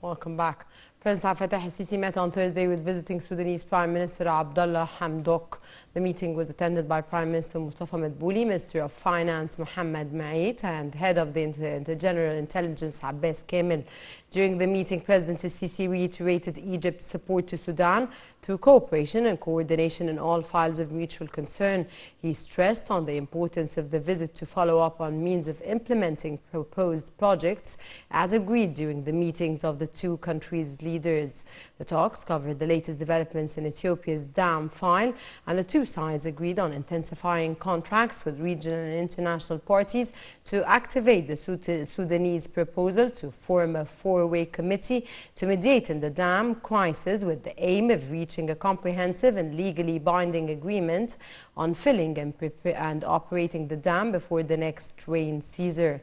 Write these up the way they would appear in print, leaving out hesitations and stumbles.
Welcome back. President Fattah al-Sisi met on Thursday with visiting Sudanese Prime Minister Abdullah Hamdok. The meeting was attended by Prime Minister Mustafa Madbouli, Minister of Finance Mohammed Maït, and Head of the General Intelligence Abbas Kamel. During the meeting, President al-Sisi reiterated Egypt's support to Sudan through cooperation and coordination in all files of mutual concern. He stressed on the importance of the visit to follow up on means of implementing proposed projects as agreed during the meetings of the two countries' leaders. The talks covered the latest developments in Ethiopia's dam file, and the two sides agreed on intensifying contacts with regional and international parties to activate the Sudanese proposal to form a four-way committee to mediate in the dam crisis with the aim of reaching a comprehensive and legally binding agreement on filling and operating the dam before the next rain season.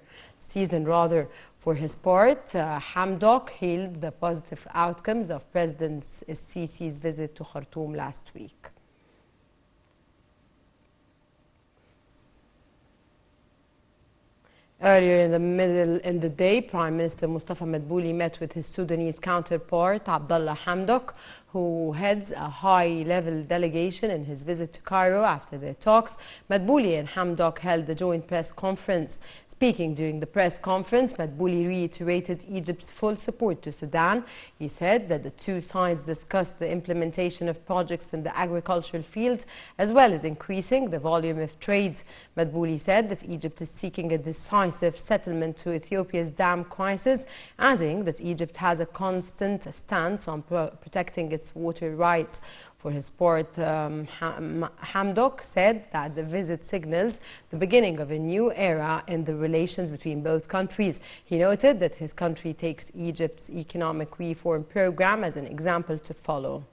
For his part, Hamdok hailed the positive outcomes of President Sisi's visit to Khartoum last week. Earlier in the day, Prime Minister Mustafa Madbouli met with his Sudanese counterpart, Abdullah Hamdok, who heads a high-level delegation in his visit to Cairo. After their talks, Madbouli and Hamdok held a joint press conference. Speaking during the press conference, Madbouli reiterated Egypt's full support to Sudan. He said that the two sides discussed the implementation of projects in the agricultural field, as well as increasing the volume of trade. Madbouli said that Egypt is seeking a decisive settlement to Ethiopia's dam crisis, adding that Egypt has a constant stance on protecting its water rights. For his part, Hamdok said that the visit signals the beginning of a new era in the relations between both countries. He noted that his country takes Egypt's economic reform program as an example to follow.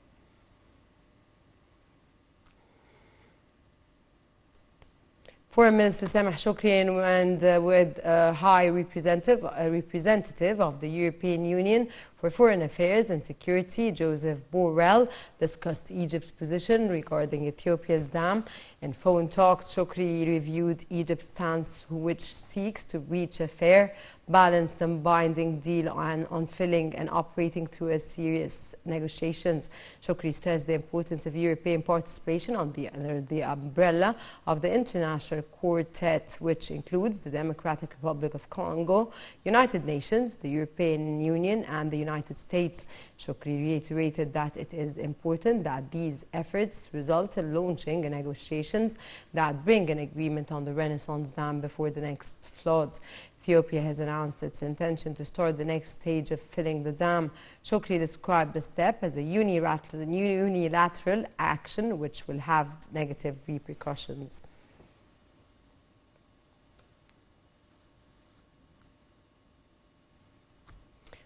Foreign Minister Sameh Shoukry and with a high representative of the European Union for Foreign Affairs and Security, Joseph Borrell, discussed Egypt's position regarding Ethiopia's dam. In phone talks, Shoukry reviewed Egypt's stance, which seeks to reach a fair, balanced and binding deal on filling and operating through a serious negotiations. Shoukry stressed the importance of European participation under the umbrella of the International Quartet, which includes the Democratic Republic of Congo, United Nations, the European Union and the United States. Shoukry reiterated that it is important that these efforts result in launching negotiations that bring an agreement on the Renaissance Dam before the next flood. Ethiopia has announced its intention to start the next stage of filling the dam. Shoukry described the step as a unilateral action which will have negative repercussions.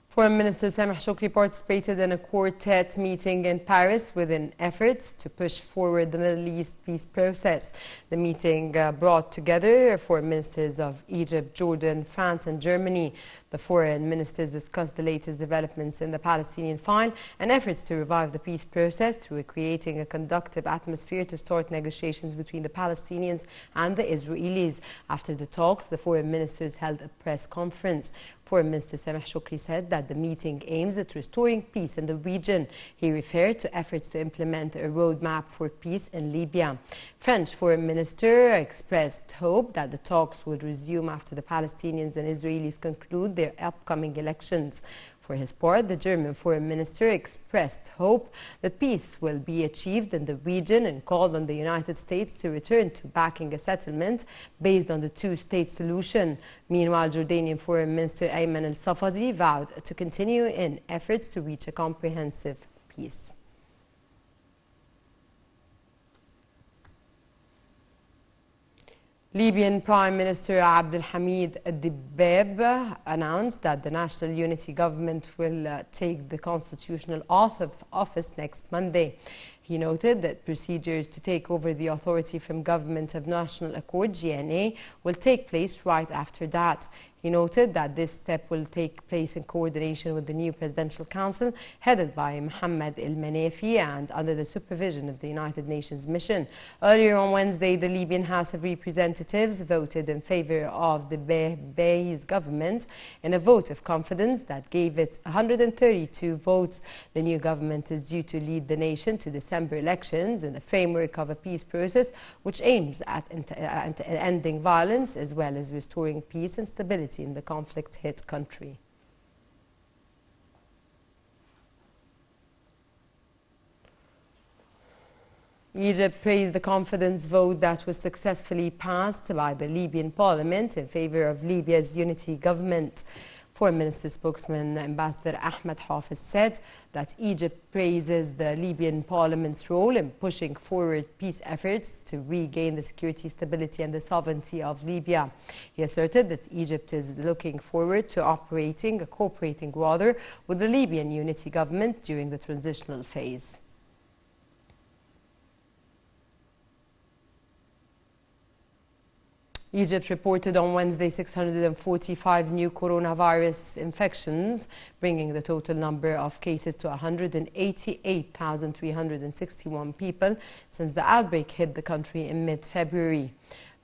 Foreign Minister Sameh Shoukry participated in a quartet meeting in Paris within efforts to push forward the Middle East peace process. The meeting brought together foreign ministers of Egypt, Jordan, France and Germany. The foreign ministers discussed the latest developments in the Palestinian file and efforts to revive the peace process through creating a conducive atmosphere to start negotiations between the Palestinians and the Israelis. After the talks, the foreign ministers held a press conference. Foreign Minister Sameh Shoukry said that the meeting aims at restoring peace in the region. He referred to efforts to implement a roadmap for peace in Libya. French Foreign Minister expressed hope that the talks would resume after the Palestinians and Israelis conclude their upcoming elections. For his part, the German Foreign Minister expressed hope that peace will be achieved in the region and called on the United States to return to backing a settlement based on the two-state solution. Meanwhile, Jordanian Foreign Minister Ayman al-Safadi vowed to continue in efforts to reach a comprehensive peace. Libyan Prime Minister Abdelhamid Dibab announced that the National Unity Government will take the constitutional oath of office next Monday. He noted that procedures to take over the authority from Government of National Accord (GNA) will take place right after that. He noted that this step will take place in coordination with the new Presidential Council headed by Mohammed El-Manafi and under the supervision of the United Nations mission. Earlier on Wednesday, the Libyan House of Representatives voted in favor of the Bay's government in a vote of confidence that gave it 132 votes. The new government is due to lead the nation to December elections in the framework of a peace process which aims at ending violence as well as restoring peace and stability in the conflict-hit country. Egypt praised the confidence vote that was successfully passed by the Libyan parliament in favor of Libya's unity government. Foreign Minister spokesman Ambassador Ahmed Hafiz said that Egypt praises the Libyan parliament's role in pushing forward peace efforts to regain the security, stability and the sovereignty of Libya. He asserted that Egypt is looking forward to cooperating rather with the Libyan unity government during the transitional phase. Egypt reported on Wednesday 645 new coronavirus infections, bringing the total number of cases to 188,361 people since the outbreak hit the country in mid-February.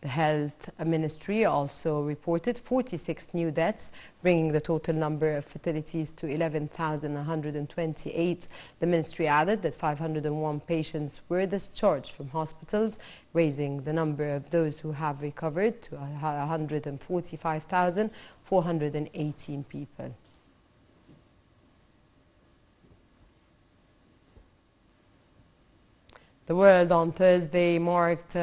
The Health Ministry also reported 46 new deaths, bringing the total number of fatalities to 11,128. The ministry added that 501 patients were discharged from hospitals, raising the number of those who have recovered to 145,418 people. The world on Thursday marked